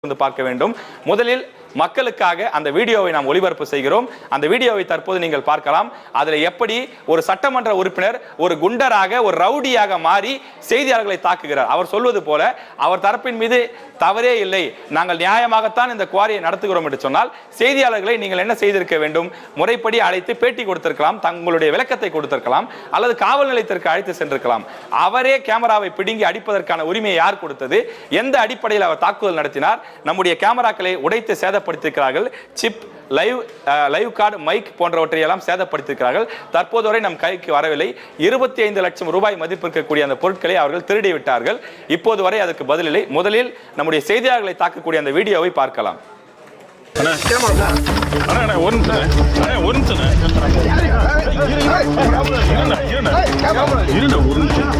பார்க்க வேண்டும். முதலில் மக்களுக்காக அந்த வீடியோவை நாம் ஒளிபரப்பு செய்கிறோம். அந்த வீடியோவை தற்போது நீங்கள் பார்க்கலாம். அதில் எப்படி ஒரு சட்டமன்ற உறுப்பினர் ஒரு குண்டராக ஒரு ரவுடியாக மாறி செய்தியாளர்களை தாக்குகிறார். அவர் சொல்வது போல அவர் தரப்பின் மீது தவறே இல்லை, நாங்கள் நியாயமாகத்தான் இந்த குவாரியை நடத்துகிறோம் என்று சொன்னால் செய்தியாளர்களை நீங்கள் என்ன செய்திருக்க வேண்டும்? முறைப்படி அழைத்து பேட்டி கொடுத்திருக்கலாம், தங்களுடைய விளக்கத்தை கொடுத்திருக்கலாம், அல்லது காவல் நிலையத்திற்கு அழைத்து சென்றிருக்கலாம். அவரே கேமராவை பிடுங்கி அடிப்பதற்கான உரிமையை யார் கொடுத்தது? எந்த அடிப்படையில் அவர் தாக்குதல் நடத்தினார்? நம்முடைய கேமராக்களை உடைத்து சேதப்படுத்தியிருக்கிறார்கள். சிப், லைவ் கார்டு, மைக் போன்றவற்றை எல்லாம் சேதப்படுத்தியிருக்கிறார்கள். தற்போது வரை நம் கைக்கு வரவில்லை. 25 லட்சம் ரூபாய் மதிப்பிருக்கக்கூடிய அந்த பொருட்களை அவர்கள் திருடி விட்டார்கள். இப்போது வரை அதுக்கு பதிலில்லை. முதலில் நம்முடைய செய்தியாளர்களை தாக்கக்கூடிய அந்த வீடியோவை பார்க்கலாம். ஒரு